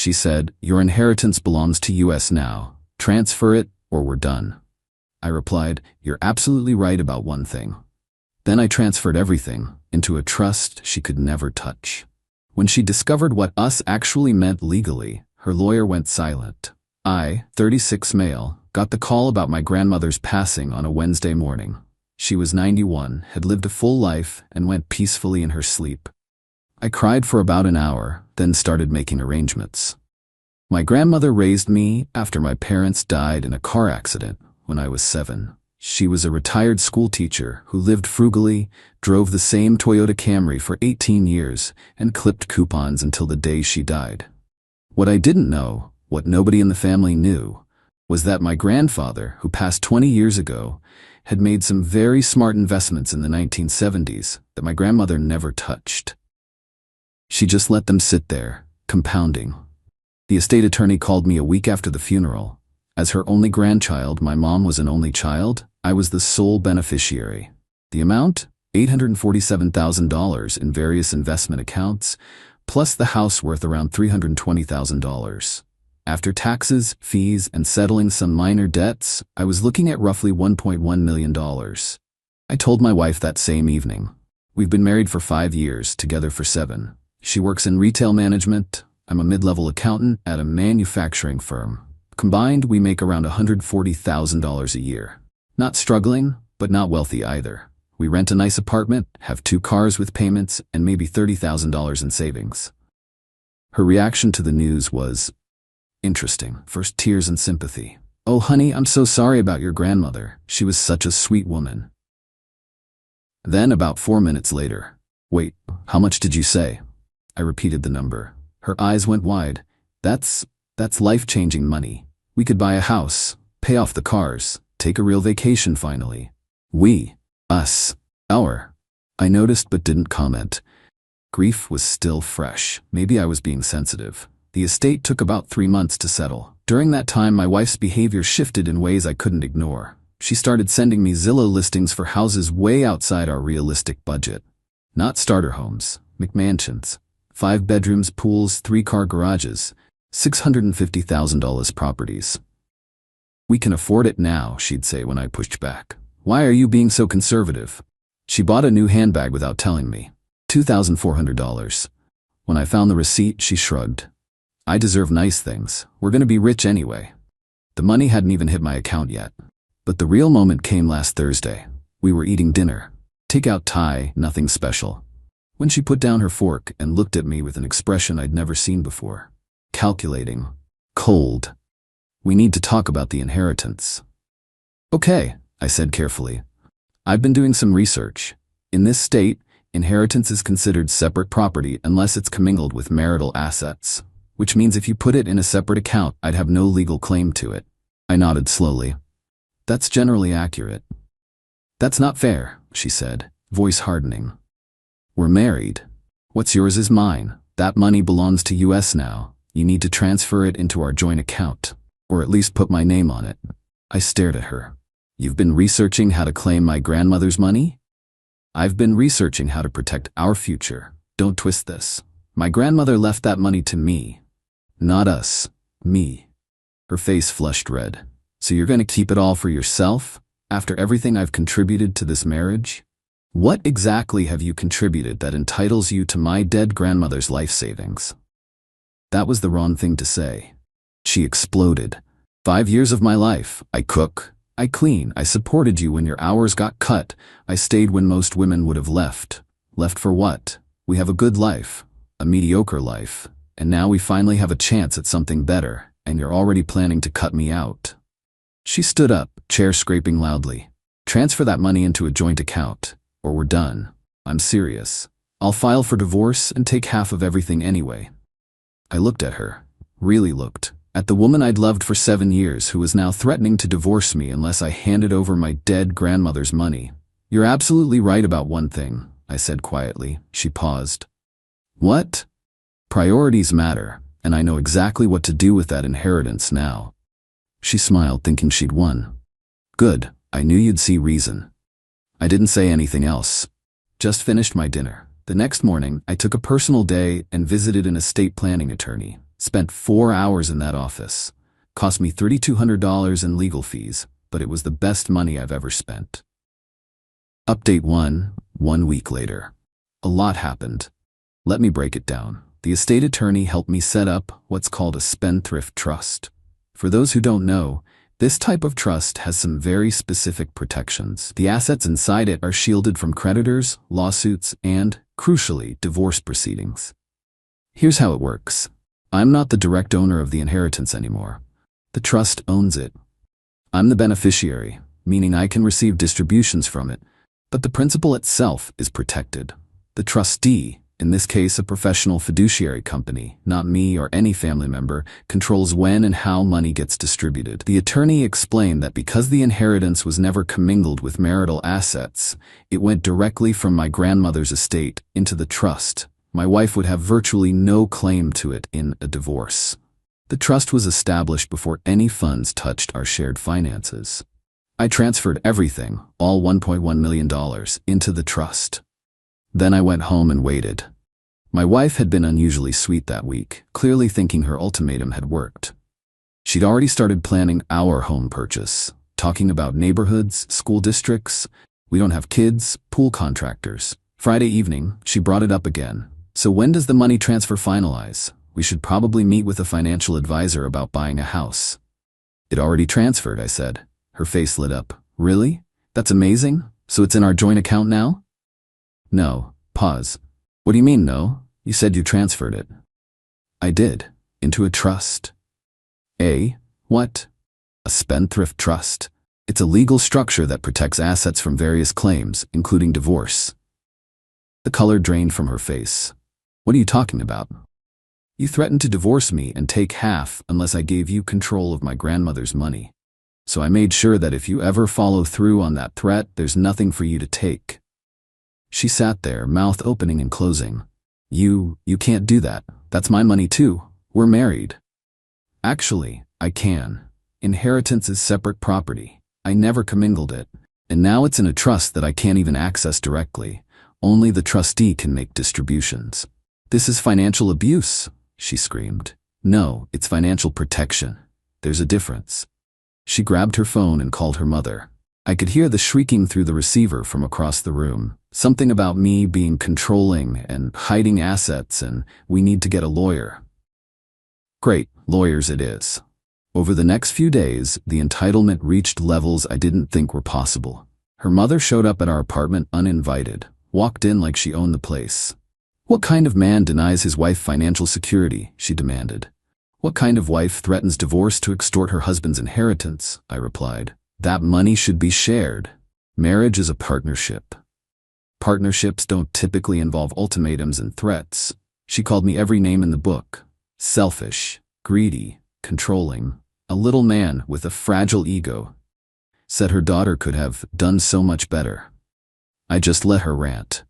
She said, "Your inheritance belongs to US now. Transfer it, or we're done." I replied, "You're absolutely right about one thing." Then I transferred everything into a trust she could never touch. When she discovered what us actually meant legally, her lawyer went silent. I, 36 male, got the call about my grandmother's passing on a Wednesday morning. She was 91, had lived a full life, and went peacefully in her sleep. I cried for about an hour, then started making arrangements. My grandmother raised me after my parents died in a car accident when I was 7. She was a retired school teacher who lived frugally, drove the same Toyota Camry for 18 years, and clipped coupons until the day she died. What I didn't know, what nobody in the family knew, was that my grandfather, who passed 20 years ago, had made some very smart investments in the 1970s that my grandmother never touched. She just let them sit there, compounding. The estate attorney called me a week after the funeral. As her only grandchild, my mom was an only child, I was the sole beneficiary. The amount? $847,000 in various investment accounts, plus the house worth around $320,000. After taxes, fees, and settling some minor debts, I was looking at roughly $1.1 million. I told my wife that same evening. We've been married for 5 years, together for 7. She works in retail management. I'm a mid-level accountant at a manufacturing firm. Combined, we make around $140,000 a year. Not struggling, but not wealthy either. We rent a nice apartment, have 2 cars with payments, and maybe $30,000 in savings. Her reaction to the news was interesting. First, tears and sympathy. "Oh, honey, I'm so sorry about your grandmother. She was such a sweet woman." Then, about 4 minutes later, "Wait, how much did you say?" I repeated the number. Her eyes went wide. That's life-changing money. We could buy a house, pay off the cars, take a real vacation finally. We, us, our. I noticed but didn't comment. Grief was still fresh. Maybe I was being sensitive. The estate took about 3 months to settle. During that time, my wife's behavior shifted in ways I couldn't ignore. She started sending me Zillow listings for houses way outside our realistic budget. Not starter homes, McMansions. 5 bedrooms, pools, 3-car garages, $650,000 properties. "We can afford it now," she'd say when I pushed back. "Why are you being so conservative?" She bought a new handbag without telling me. $2,400. When I found the receipt, she shrugged. "I deserve nice things. We're going to be rich anyway." The money hadn't even hit my account yet. But the real moment came last Thursday. We were eating dinner. Take-out Thai, nothing special. When she put down her fork and looked at me with an expression I'd never seen before. Calculating. Cold. "We need to talk about the inheritance." "Okay," I said carefully. "I've been doing some research. In this state, inheritance is considered separate property unless it's commingled with marital assets, which means if you put it in a separate account, I'd have no legal claim to it." I nodded slowly. "That's generally accurate." "That's not fair," she said, voice hardening. "We're married. What's yours is mine. That money belongs to US now. You need to transfer it into our joint account, or at least put my name on it." I stared at her. "You've been researching how to claim my grandmother's money?" "I've been researching how to protect our future. Don't twist this. My grandmother left that money to me. Not us. Me." Her face flushed red. "So you're going to keep it all for yourself, after everything I've contributed to this marriage? What exactly have you contributed that entitles you to my dead grandmother's life savings?" That was the wrong thing to say. She exploded. 5 years of my life. I cook. I clean. I supported you when your hours got cut. I stayed when most women would have left. Left for what? We have a good life. A mediocre life. And now we finally have a chance at something better, and you're already planning to cut me out. She stood up, chair scraping loudly. "Transfer that money into a joint account, or we're done. I'm serious. I'll file for divorce and take half of everything anyway." I looked at her. Really looked. At the woman I'd loved for 7 years who was now threatening to divorce me unless I handed over my dead grandmother's money. "You're absolutely right about one thing," I said quietly. She paused. "What?" "Priorities matter, and I know exactly what to do with that inheritance now." She smiled, thinking she'd won. "Good, I knew you'd see reason." I didn't say anything else. Just finished my dinner. The next morning, I took a personal day and visited an estate planning attorney. Spent 4 hours in that office. Cost me $3,200 in legal fees, but it was the best money I've ever spent. Update 1 week later. A lot happened. Let me break it down. The estate attorney helped me set up what's called a spendthrift trust. For those who don't know, this type of trust has some very specific protections. The assets inside it are shielded from creditors, lawsuits, and, crucially, divorce proceedings. Here's how it works. I'm not the direct owner of the inheritance anymore. The trust owns it. I'm the beneficiary, meaning I can receive distributions from it, but the principal itself is protected. The trustee, in this case a professional fiduciary company, not me or any family member, controls when and how money gets distributed. The attorney explained that because the inheritance was never commingled with marital assets, it went directly from my grandmother's estate into the trust. My wife would have virtually no claim to it in a divorce. The trust was established before any funds touched our shared finances. I transferred everything, all $1.1 million, into the trust. Then I went home and waited. My wife had been unusually sweet that week, clearly thinking her ultimatum had worked. She'd already started planning our home purchase, talking about neighborhoods, school districts. We don't have kids, pool contractors. Friday evening, she brought it up again. So when does the money transfer finalize? We should probably meet with a financial advisor about buying a house. It already transferred, I said. Her face lit up. Really? That's amazing? So it's in our joint account now? No. Pause. What do you mean, no? You said you transferred it. I did. Into a trust. What? A spendthrift trust. It's a legal structure that protects assets from various claims, including divorce. The color drained from her face. What are you talking about? You threatened to divorce me and take half unless I gave you control of my grandmother's money. So I made sure that if you ever follow through on that threat, there's nothing for you to take. She sat there, mouth opening and closing. You can't do that. That's my money too. We're married. Actually, I can. Inheritance is separate property. I never commingled it. And now it's in a trust that I can't even access directly. Only the trustee can make distributions. This is financial abuse, she screamed. No, it's financial protection. There's a difference. She grabbed her phone and called her mother. I could hear the shrieking through the receiver from across the room. Something about me being controlling and hiding assets, and we need to get a lawyer. Great, lawyers it is. Over the next few days, the entitlement reached levels I didn't think were possible. Her mother showed up at our apartment uninvited, walked in like she owned the place. What kind of man denies his wife financial security? She demanded. What kind of wife threatens divorce to extort her husband's inheritance? I replied. That money should be shared. Marriage is a partnership. Partnerships don't typically involve ultimatums and threats. She called me every name in the book. Selfish, greedy, controlling, a little man with a fragile ego. Said her daughter could have done so much better. I just let her rant.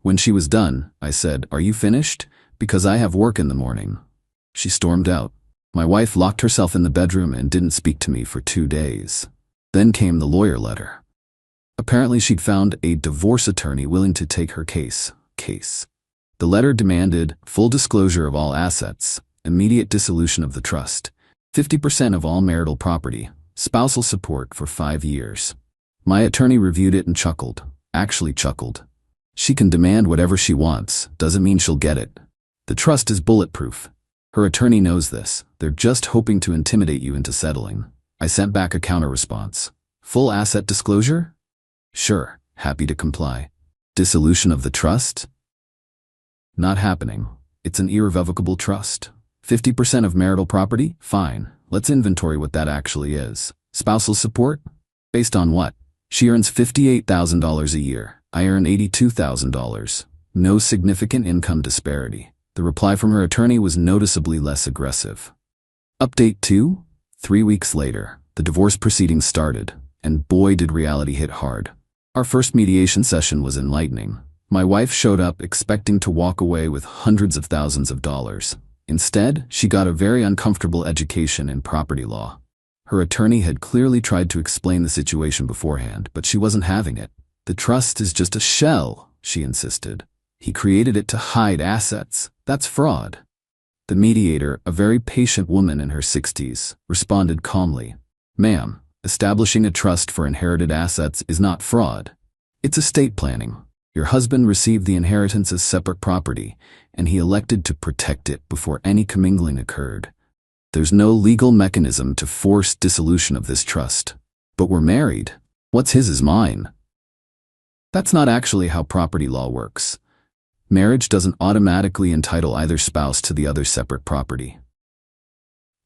When she was done, I said, "Are you finished? Because I have work in the morning." She stormed out. My wife locked herself in the bedroom and didn't speak to me for 2 days. Then came the lawyer letter. Apparently she'd found a divorce attorney willing to take her case. The letter demanded full disclosure of all assets, immediate dissolution of the trust, 50% of all marital property, spousal support for 5 years. My attorney reviewed it and chuckled. Actually chuckled. She can demand whatever she wants, doesn't mean she'll get it. The trust is bulletproof. Her attorney knows this. They're just hoping to intimidate you into settling. I sent back a counter-response. Full asset disclosure? Sure, happy to comply. Dissolution of the trust? Not happening. It's an irrevocable trust. 50% of marital property? Fine. Let's inventory what that actually is. Spousal support? Based on what? She earns $58,000 a year. I earn $82,000. No significant income disparity. The reply from her attorney was noticeably less aggressive. Update 2? 3 weeks later, the divorce proceedings started, and boy did reality hit hard. Our first mediation session was enlightening. My wife showed up expecting to walk away with hundreds of thousands of dollars. Instead, she got a very uncomfortable education in property law. Her attorney had clearly tried to explain the situation beforehand, but she wasn't having it. The trust is just a shell, she insisted. He created it to hide assets. That's fraud. The mediator, a very patient woman in her 60s, responded calmly, "Ma'am, establishing a trust for inherited assets is not fraud. It's estate planning. Your husband received the inheritance as separate property, and he elected to protect it before any commingling occurred. There's no legal mechanism to force dissolution of this trust. But we're married. What's his is mine." That's not actually how property law works. Marriage doesn't automatically entitle either spouse to the other's separate property.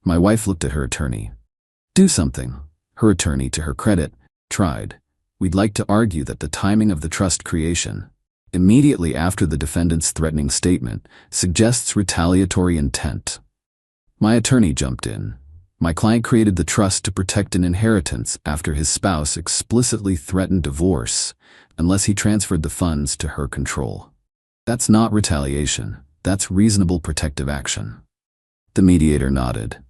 My wife looked at her attorney. "Do something." Her attorney, to her credit, tried. "We'd like to argue that the timing of the trust creation, immediately after the defendant's threatening statement, suggests retaliatory intent." My attorney jumped in. "My client created the trust to protect an inheritance after his spouse explicitly threatened divorce unless he transferred the funds to her control. That's not retaliation. That's reasonable protective action." The mediator nodded.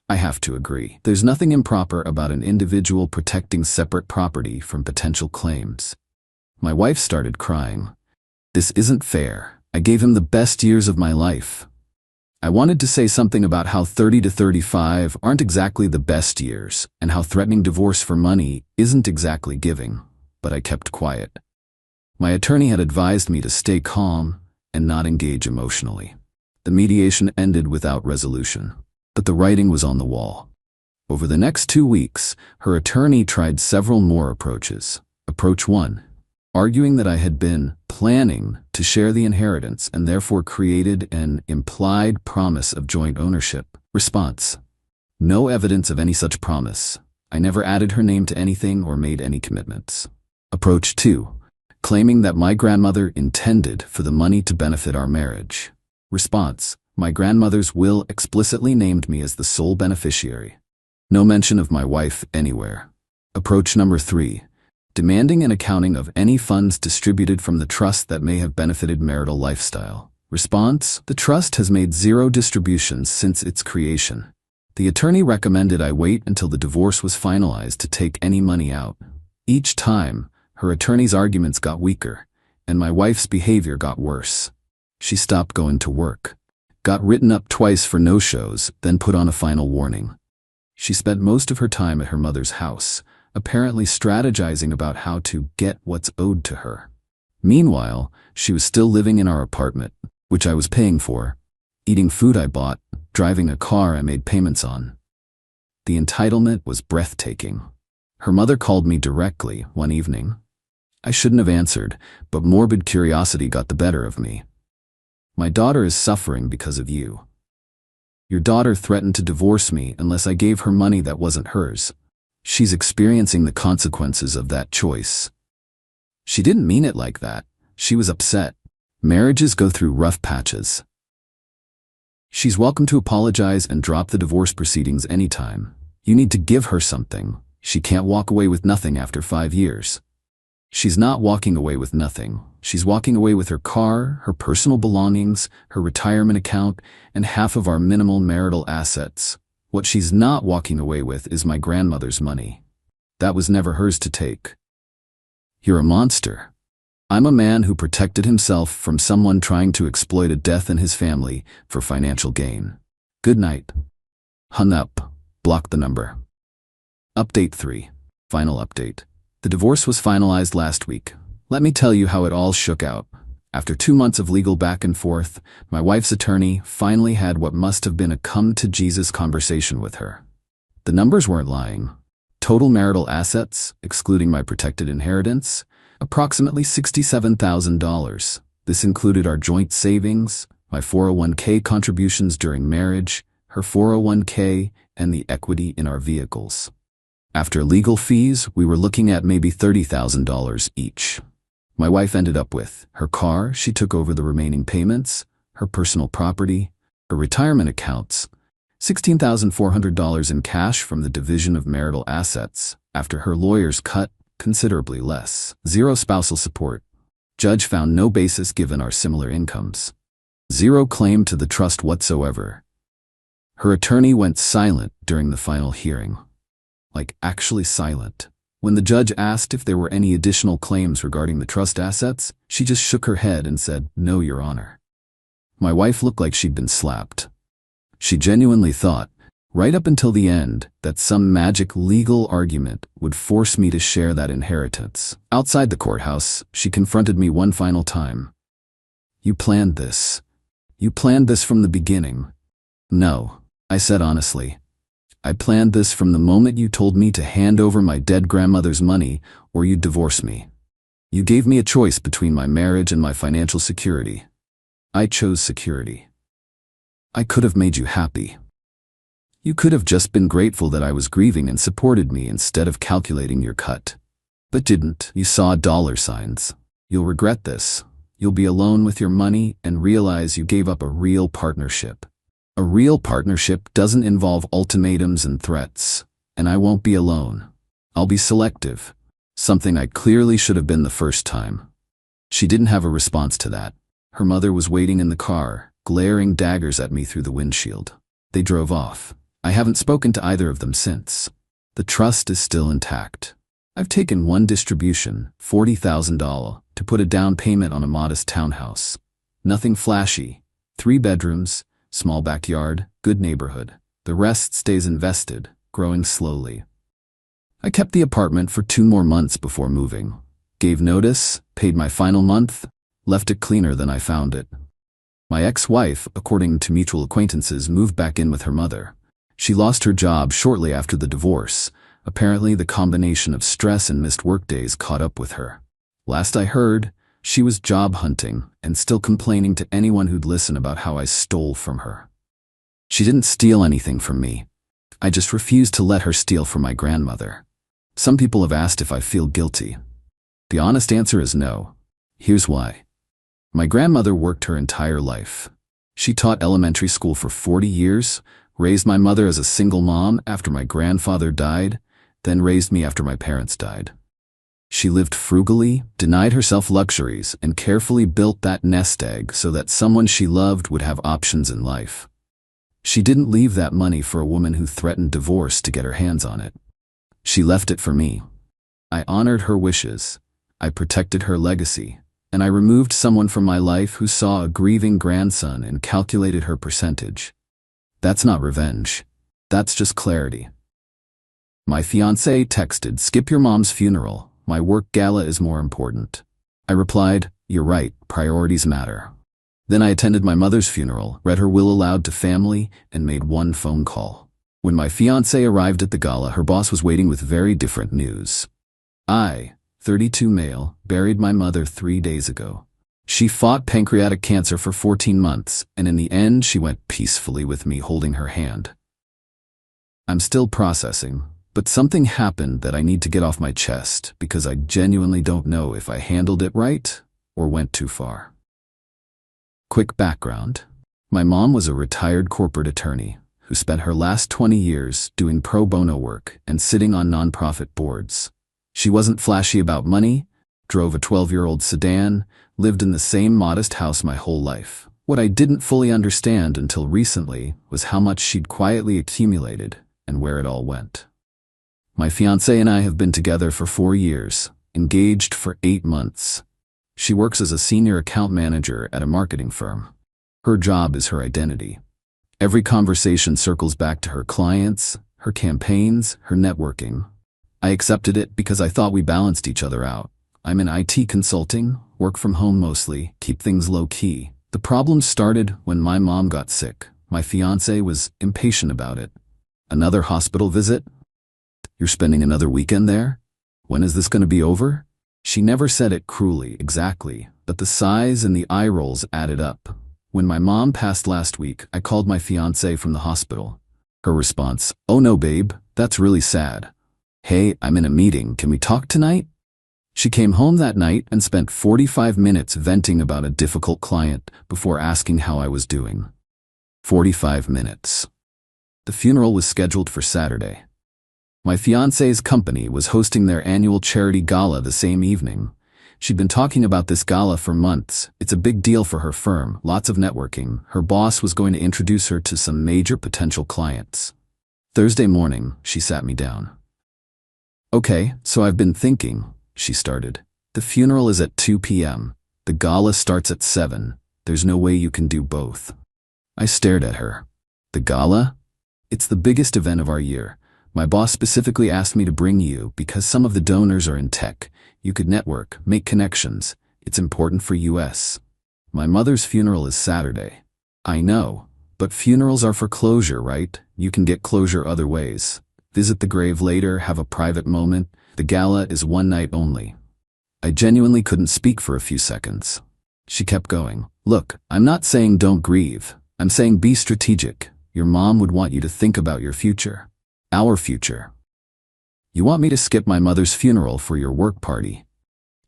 "I have to agree. There's nothing improper about an individual protecting separate property from potential claims." My wife started crying. "This isn't fair. I gave him the best years of my life." I wanted to say something about how 30 to 35 aren't exactly the best years, and how threatening divorce for money isn't exactly giving, but I kept quiet. My attorney had advised me to stay calm and not engage emotionally. The mediation ended without resolution, but the writing was on the wall. Over the next 2 weeks, her attorney tried several more approaches. Approach 1. Arguing that I had been planning to share the inheritance and therefore created an implied promise of joint ownership. Response: "No evidence of any such promise. I never added her name to anything or made any commitments." Approach 2. Claiming that my grandmother intended for the money to benefit our marriage. Response: "My grandmother's will explicitly named me as the sole beneficiary. No mention of my wife anywhere." Approach number 3. Demanding an accounting of any funds distributed from the trust that may have benefited marital lifestyle. Response: "The trust has made 0 distributions since its creation." The attorney recommended I wait until the divorce was finalized to take any money out. Each time, her attorney's arguments got weaker, and my wife's behavior got worse. She stopped going to work, got written up twice for no-shows, then put on a final warning. She spent most of her time at her mother's house, apparently strategizing about how to get what's owed to her. Meanwhile, she was still living in our apartment, which I was paying for, eating food I bought, driving a car I made payments on. The entitlement was breathtaking. Her mother called me directly one evening. I shouldn't have answered, but morbid curiosity got the better of me. "My daughter is suffering because of you. Your daughter threatened to divorce me unless I gave her money that wasn't hers. She's experiencing the consequences of that choice." She didn't mean it like that. She was upset. Marriages go through rough patches. She's welcome to apologize and drop the divorce proceedings anytime. You need to give her something. She can't walk away with nothing after 5 years. She's not walking away with nothing. She's walking away with her car, her personal belongings, her retirement account, and half of our minimal marital assets. What she's not walking away with is my grandmother's money. That was never hers to take. You're a monster. I'm a man who protected himself from someone trying to exploit a death in his family for financial gain. Good night. Hung up. Blocked the number. Update 3. Final update. The divorce was finalized last week. Let me tell you how it all shook out. After 2 months of legal back and forth, my wife's attorney finally had what must have been a come-to-Jesus conversation with her. The numbers weren't lying. Total marital assets, excluding my protected inheritance, approximately $67,000. This included our joint savings, my 401k contributions during marriage, her 401k, and the equity in our vehicles. After legal fees, we were looking at maybe $30,000 each. My wife ended up with her car, she took over the remaining payments, her personal property, her retirement accounts, $16,400 in cash from the division of marital assets, after her lawyers cut considerably less, 0 spousal support. Judge found no basis given our similar incomes. 0 claim to the trust whatsoever. Her attorney went silent during the final hearing. Like, actually silent. When the judge asked if there were any additional claims regarding the trust assets, she just shook her head and said, "No, Your Honor." My wife looked like she'd been slapped. She genuinely thought, right up until the end, that some magic legal argument would force me to share that inheritance. Outside the courthouse, she confronted me one final time. "You planned this. You planned this from the beginning." "No," I said honestly. "I planned this from the moment you told me to hand over my dead grandmother's money or you'd divorce me. You gave me a choice between my marriage and my financial security. I chose security. I could have made you happy. You could have just been grateful that I was grieving and supported me instead of calculating your cut. But didn't. You saw dollar signs. You'll regret this. You'll be alone with your money and realize you gave up a real partnership. A real partnership doesn't involve ultimatums and threats, and I won't be alone. I'll be selective, something I clearly should have been the first time." She didn't have a response to that. Her mother was waiting in the car, glaring daggers at me through the windshield. They drove off. I haven't spoken to either of them since. The trust is still intact. I've taken one distribution, $40,000, to put a down payment on a modest townhouse. Nothing flashy. 3 bedrooms, small backyard, good neighborhood. The rest stays invested, growing slowly. I kept the apartment for 2 more months before moving. Gave notice, paid my final month, left it cleaner than I found it. My ex-wife, according to mutual acquaintances, moved back in with her mother. She lost her job shortly after the divorce. Apparently, the combination of stress and missed workdays caught up with her. Last I heard, she was job hunting and still complaining to anyone who'd listen about how I stole from her. She didn't steal anything from me. I just refused to let her steal from my grandmother. Some people have asked if I feel guilty. The honest answer is no. Here's why. My grandmother worked her entire life. She taught elementary school for 40 years, raised my mother as a single mom after my grandfather died, then raised me after my parents died. She lived frugally, denied herself luxuries, and carefully built that nest egg so that someone she loved would have options in life. She didn't leave that money for a woman who threatened divorce to get her hands on it. She left it for me. I honored her wishes. I protected her legacy. And I removed someone from my life who saw a grieving grandson and calculated her percentage. That's not revenge. That's just clarity. My fiancé texted, "Skip your mom's funeral. My work gala is more important." I replied, "You're right, priorities matter." Then I attended my mother's funeral, read her will aloud to family, and made one phone call. When my fiancé arrived at the gala, her boss was waiting with very different news. I, 32 male, buried my mother 3 days ago. She fought pancreatic cancer for 14 months, and in the end she went peacefully with me holding her hand. I'm still processing, but something happened that I need to get off my chest because I genuinely don't know if I handled it right or went too far. Quick background. My mom was a retired corporate attorney who spent her last 20 years doing pro bono work and sitting on nonprofit boards. She wasn't flashy about money, drove a 12-year-old sedan, lived in the same modest house my whole life. What I didn't fully understand until recently was how much she'd quietly accumulated and where it all went. My fiancé and I have been together for 4 years, engaged for 8 months. She works as a senior account manager at a marketing firm. Her job is her identity. Every conversation circles back to her clients, her campaigns, her networking. I accepted it because I thought we balanced each other out. I'm in IT consulting, work from home mostly, keep things low-key. The problem started when my mom got sick. My fiancé was impatient about it. Another hospital visit? You're spending another weekend there? When is this going to be over? She never said it cruelly, exactly, but the sighs and the eye rolls added up. When my mom passed last week, I called my fiancé from the hospital. Her response, "Oh no, babe, that's really sad. Hey, I'm in a meeting, can we talk tonight?" She came home that night and spent 45 minutes venting about a difficult client before asking how I was doing. 45 minutes. The funeral was scheduled for Saturday. My fiancé's company was hosting their annual charity gala the same evening. She'd been talking about this gala for months. It's a big deal for her firm, lots of networking. Her boss was going to introduce her to some major potential clients. Thursday morning, she sat me down. "Okay, so I've been thinking," she started. "The funeral is at 2 p.m. The gala starts at 7. There's no way you can do both." I stared at her. The gala? It's the biggest event of our year. My boss specifically asked me to bring you because some of the donors are in tech. You could network, make connections. It's important for US. My mother's funeral is Saturday. I know, but funerals are for closure, right? You can get closure other ways. Visit the grave later, have a private moment. The gala is one night only. I genuinely couldn't speak for a few seconds. She kept going. Look, I'm not saying don't grieve. I'm saying be strategic. Your mom would want you to think about your future. Our future. You want me to skip my mother's funeral for your work party.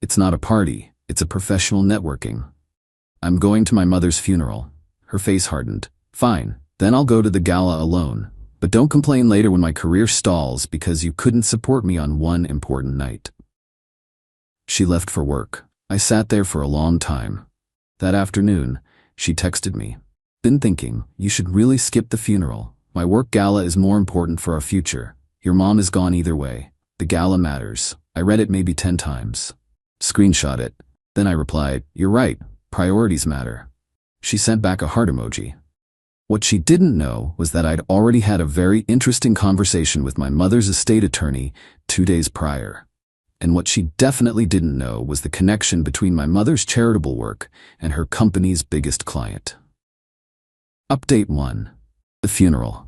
It's not a party, it's a professional networking. I'm going to my mother's funeral. Her face hardened. Fine, then I'll go to the gala alone. But don't complain later when my career stalls because you couldn't support me on one important night. She left for work. I sat there for a long time. That afternoon, she texted me. Been thinking, you should really skip the funeral. My work gala is more important for our future. Your mom is gone either way. The gala matters. I read it maybe 10 times. Screenshot it. Then I replied, you're right, priorities matter. She sent back a heart emoji. What she didn't know was that I'd already had a very interesting conversation with my mother's estate attorney 2 days prior. And what she definitely didn't know was the connection between my mother's charitable work and her company's biggest client. Update 1. The funeral.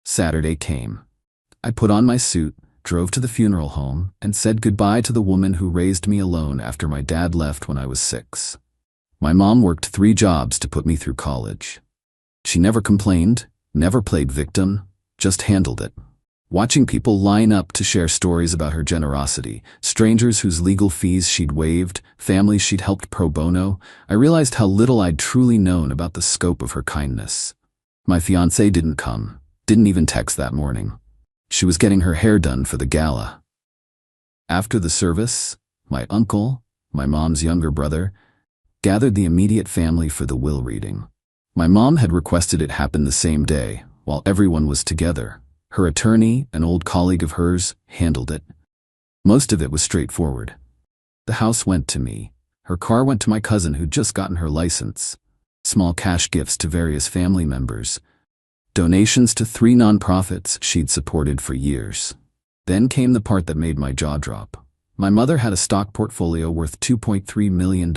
Saturday came. I put on my suit, drove to the funeral home, and said goodbye to the woman who raised me alone after my dad left when I was 6. My mom worked 3 jobs to put me through college. She never complained, never played victim, just handled it. Watching people line up to share stories about her generosity, strangers whose legal fees she'd waived, families she'd helped pro bono, I realized how little I'd truly known about the scope of her kindness. My fiancé didn't come, didn't even text that morning. She was getting her hair done for the gala. After the service, my uncle, my mom's younger brother, gathered the immediate family for the will reading. My mom had requested it happen the same day, while everyone was together. Her attorney, an old colleague of hers, handled it. Most of it was straightforward. The house went to me. Her car went to my cousin who'd just gotten her license. Small cash gifts to various family members. Donations to 3 nonprofits she'd supported for years. Then came the part that made my jaw drop. My mother had a stock portfolio worth $2.3 million.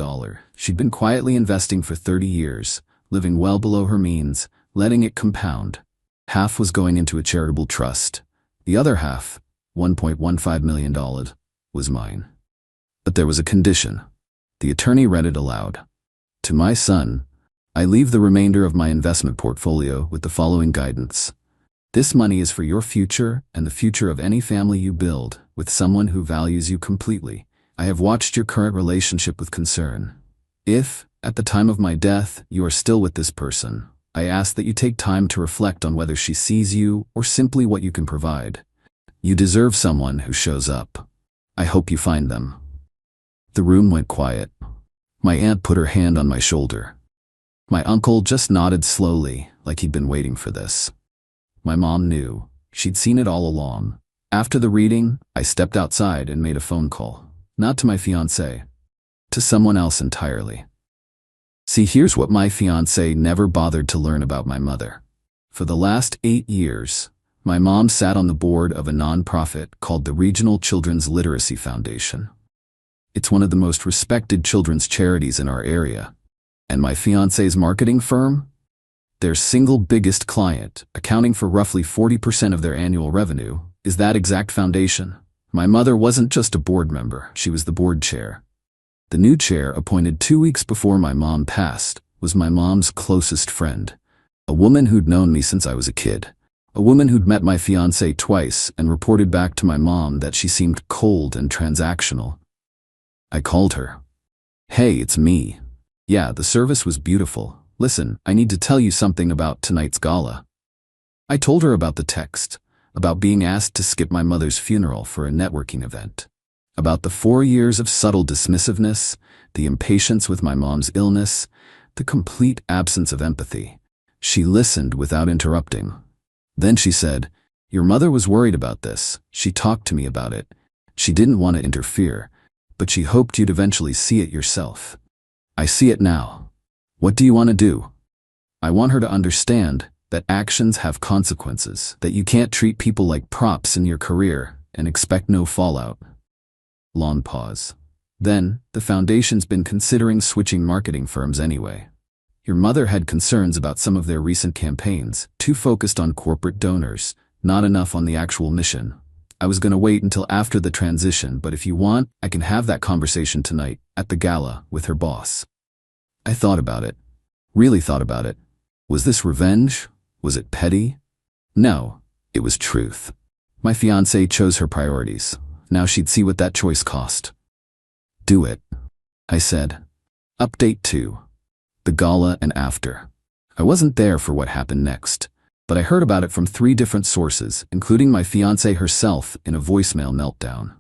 She'd been quietly investing for 30 years, living well below her means, letting it compound. Half was going into a charitable trust. The other half, $1.15 million, was mine. But there was a condition. The attorney read it aloud. To my son, I leave the remainder of my investment portfolio with the following guidance. This money is for your future and the future of any family you build with someone who values you completely. I have watched your current relationship with concern. If, at the time of my death, you are still with this person, I ask that you take time to reflect on whether she sees you or simply what you can provide. You deserve someone who shows up. I hope you find them. The room went quiet. My aunt put her hand on my shoulder. My uncle just nodded slowly, like he'd been waiting for this. My mom knew. She'd seen it all along. After the reading, I stepped outside and made a phone call. Not to my fiancé. To someone else entirely. See, here's what my fiancé never bothered to learn about my mother. For the last 8 years, my mom sat on the board of a nonprofit called the Regional Children's Literacy Foundation. It's one of the most respected children's charities in our area. And my fiancé's marketing firm? Their single biggest client, accounting for roughly 40% of their annual revenue, is that exact foundation. My mother wasn't just a board member, she was the board chair. The new chair, appointed 2 weeks before my mom passed, was my mom's closest friend. A woman who'd known me since I was a kid. A woman who'd met my fiancé twice and reported back to my mom that she seemed cold and transactional. I called her. Hey, it's me. Yeah, the service was beautiful. Listen, I need to tell you something about tonight's gala. I told her about the text, about being asked to skip my mother's funeral for a networking event. About the 4 years of subtle dismissiveness, the impatience with my mom's illness, the complete absence of empathy. She listened without interrupting. Then she said, your mother was worried about this. She talked to me about it. She didn't want to interfere, but she hoped you'd eventually see it yourself. I see it now. What do you want to do? I want her to understand, that actions have consequences, that you can't treat people like props in your career and expect no fallout. Long pause. Then, the foundation's been considering switching marketing firms anyway. Your mother had concerns about some of their recent campaigns, too focused on corporate donors, not enough on the actual mission. I was gonna wait until after the transition, but if you want, I can have that conversation tonight, at the gala, with her boss. I thought about it. Really thought about it. Was this revenge? Was it petty? No, it was truth. My fiancé chose her priorities. Now she'd see what that choice cost. Do it, I said. Update 2. The gala and after. I wasn't there for what happened next, but I heard about it from 3 different sources, including my fiancée herself in a voicemail meltdown.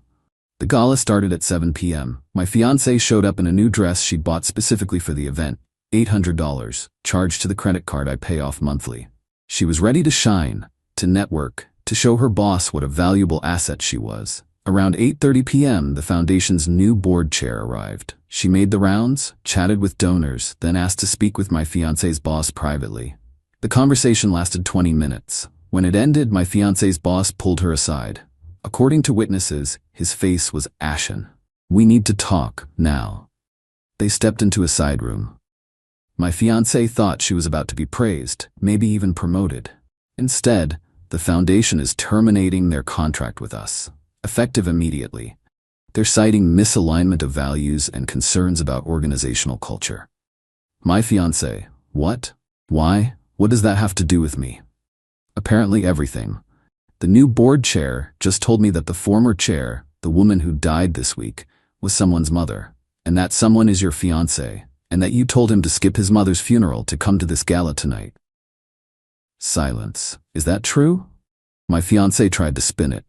The gala started at 7 p.m. My fiancée showed up in a new dress she'd bought specifically for the event, $800, charged to the credit card I pay off monthly. She was ready to shine, to network, to show her boss what a valuable asset she was. Around 8:30 p.m., the foundation's new board chair arrived. She made the rounds, chatted with donors, then asked to speak with my fiancé's boss privately. The conversation lasted 20 minutes. When it ended, my fiancé's boss pulled her aside. According to witnesses, his face was ashen. "We need to talk, now." They stepped into a side room. My fiancé thought she was about to be praised, maybe even promoted. Instead, the foundation is terminating their contract with us, effective immediately. They're citing misalignment of values and concerns about organizational culture. My fiancé, what? Why? What does that have to do with me? Apparently everything. The new board chair just told me that the former chair, the woman who died this week, was someone's mother, and that someone is your fiancé, and that you told him to skip his mother's funeral to come to this gala tonight. Silence. Is that true? My fiancé tried to spin it.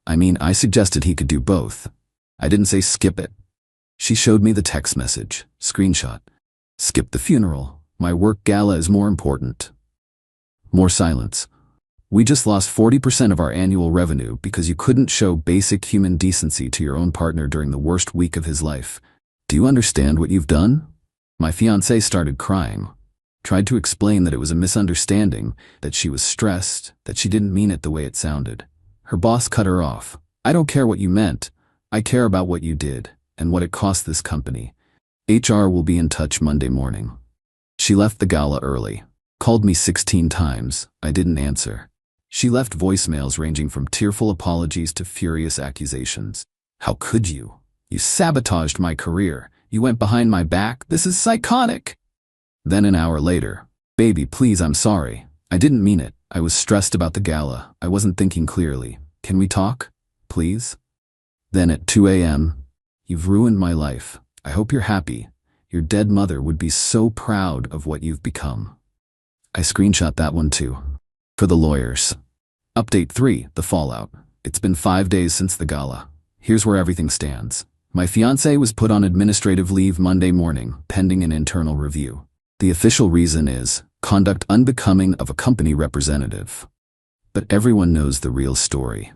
I mean, I suggested he could do both. I didn't say skip it. She showed me the text message. Screenshot. Skip the funeral. My work gala is more important. More silence. We just lost 40% of our annual revenue because you couldn't show basic human decency to your own partner during the worst week of his life. Do you understand what you've done? My fiancé started crying. Tried to explain that it was a misunderstanding, that she was stressed, that she didn't mean it the way it sounded. Her boss cut her off. "I don't care what you meant. I care about what you did, and what it cost this company. HR will be in touch Monday morning." She left the gala early. Called me 16 times. I didn't answer. She left voicemails ranging from tearful apologies to furious accusations. "How could you? You sabotaged my career. You went behind my back. This is psychotic." Then an hour later, "Baby, please, I'm sorry. I didn't mean it. I was stressed about the gala. I wasn't thinking clearly. Can we talk? Please?" Then at 2 a.m., "You've ruined my life. I hope you're happy. Your dead mother would be so proud of what you've become." I screenshot that one too. For the lawyers. Update 3, the fallout. It's been 5 days since the gala. Here's where everything stands. My fiancé was put on administrative leave Monday morning, pending an internal review. The official reason is conduct unbecoming of a company representative. But everyone knows the real story.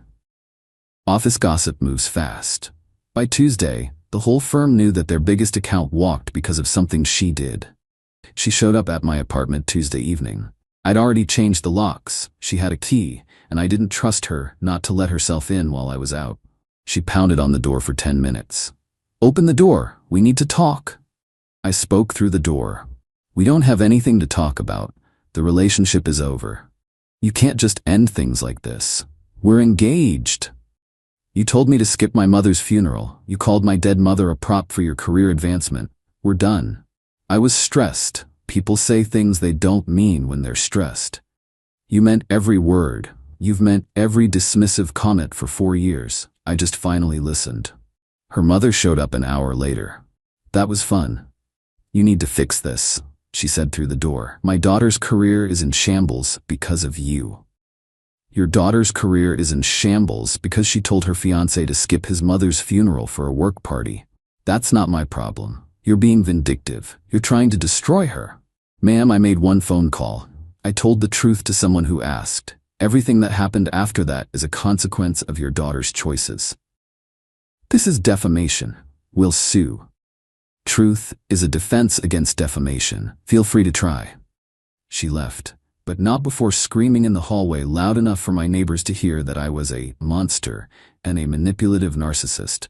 Office gossip moves fast. By Tuesday, the whole firm knew that their biggest account walked because of something she did. She showed up at my apartment Tuesday evening. I'd already changed the locks. She had a key, and I didn't trust her not to let herself in while I was out. She pounded on the door for 10 minutes. "Open the door. We need to talk." I spoke through the door. "We don't have anything to talk about. The relationship is over. You can't just end things like this. We're engaged. You told me to skip my mother's funeral. You called my dead mother a prop for your career advancement. We're done." I was stressed. People say things they don't mean when they're stressed. You meant every word. You've meant every dismissive comment for 4 years. I just finally listened. Her mother showed up an hour later. "That was fun. You need to fix this," she said through the door. "My daughter's career is in shambles because of you." Your daughter's career is in shambles because she told her fiancé to skip his mother's funeral for a work party. That's not my problem. You're being vindictive. You're trying to destroy her. "Ma'am, I made one phone call. I told the truth to someone who asked. Everything that happened after that is a consequence of your daughter's choices. This is defamation. We'll sue. Truth is a defense against defamation. Feel free to try." She left. but not before screaming in the hallway loud enough for my neighbors to hear that I was a monster and a manipulative narcissist.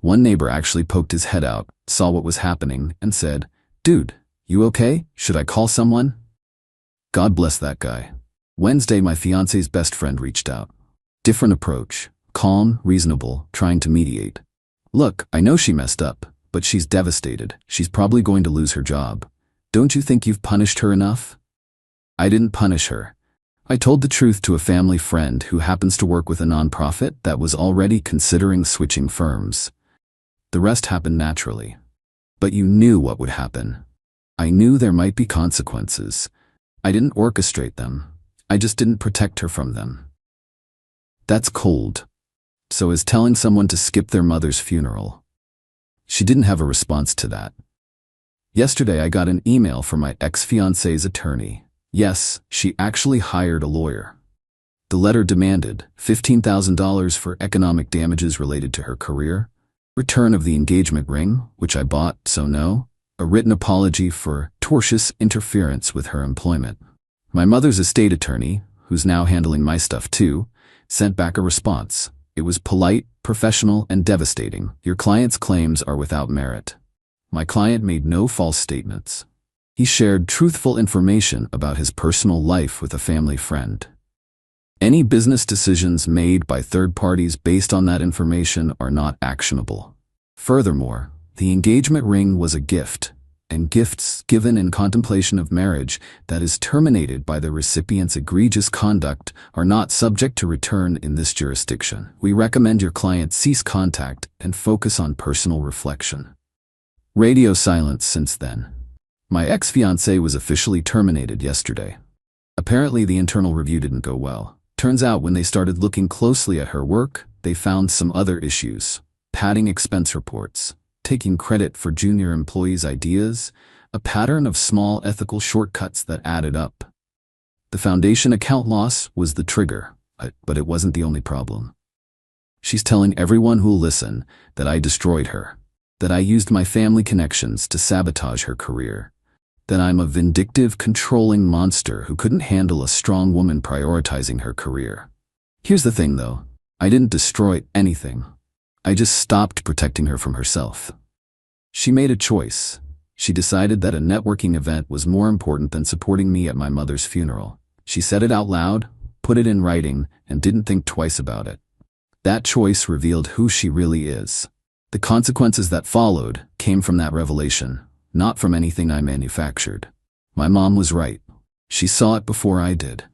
One neighbor actually poked his head out, saw what was happening, and said, "Dude, you okay? Should I call someone?" God bless that guy. Wednesday, my fiance's best friend reached out. Different approach. Calm, reasonable, trying to mediate. "Look, I know she messed up, but she's devastated. She's probably going to lose her job. Don't you think you've punished her enough?" I didn't punish her. I told the truth to a family friend who happens to work with a nonprofit that was already considering switching firms. The rest happened naturally. But you knew what would happen. I knew there might be consequences. I didn't orchestrate them. I just didn't protect her from them. That's cold. So is telling someone to skip their mother's funeral. She didn't have a response to that. Yesterday I got an email from my ex-fiance's attorney. Yes, she actually hired a lawyer. The letter demanded $15,000 for economic damages related to her career, return of the engagement ring, which I bought, so no, a written apology for tortious interference with her employment. My mother's estate attorney, who's now handling my stuff too, sent back a response. It was polite, professional, and devastating. Your client's claims are without merit. My client made no false statements. He shared truthful information about his personal life with a family friend. Any business decisions made by third parties based on that information are not actionable. Furthermore, the engagement ring was a gift, and gifts given in contemplation of marriage that is terminated by the recipient's egregious conduct are not subject to return in this jurisdiction. We recommend your client cease contact and focus on personal reflection. Radio silence since then. My ex-fiancé was officially terminated yesterday. Apparently the internal review didn't go well. Turns out when they started looking closely at her work, they found some other issues. Padding expense reports, taking credit for junior employees' ideas, a pattern of small ethical shortcuts that added up. The foundation account loss was the trigger, but it wasn't the only problem. She's telling everyone who'll listen that I destroyed her, that I used my family connections to sabotage her career, that I'm a vindictive, controlling monster who couldn't handle a strong woman prioritizing her career. Here's the thing though, I didn't destroy anything. I just stopped protecting her from herself. She made a choice. She decided that a networking event was more important than supporting me at my mother's funeral. She said it out loud, put it in writing, and didn't think twice about it. That choice revealed who she really is. The consequences that followed came from that revelation, not from anything I manufactured. My mom was right. She saw it before I did.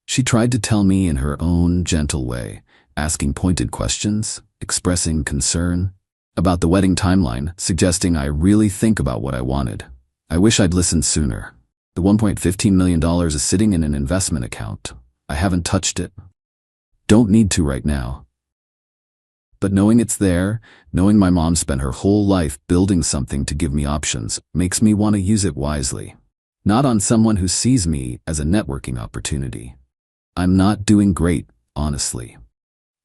She tried to tell me in her own gentle way, asking pointed questions, expressing concern about the wedding timeline, suggesting I really think about what I wanted. I wish I'd listened sooner. The $1.15 million is sitting in an investment account. I haven't touched it. Don't need to right now. But knowing it's there, knowing my mom spent her whole life building something to give me options, makes me want to use it wisely. Not on someone who sees me as a networking opportunity. I'm not doing great, honestly.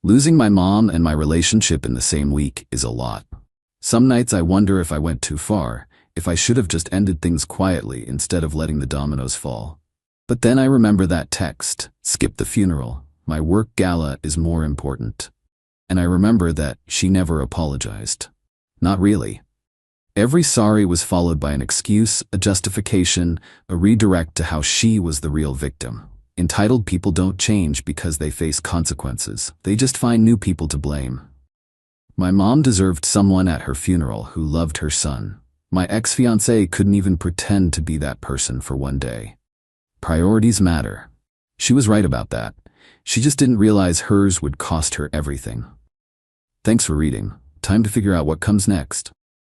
Losing my mom and my relationship in the same week is a lot. Some nights I wonder if I went too far, if I should have just ended things quietly instead of letting the dominoes fall. But then I remember that text, skip the funeral, my work gala is more important. And I remember that she never apologized. Not really. Every sorry was followed by an excuse, a justification, a redirect to how she was the real victim. Entitled people don't change because they face consequences. They just find new people to blame. My mom deserved someone at her funeral who loved her son. My ex-fiancé couldn't even pretend to be that person for one day. Priorities matter. She was right about that. She just didn't realize hers would cost her everything. Thanks for reading. Time to figure out what comes next.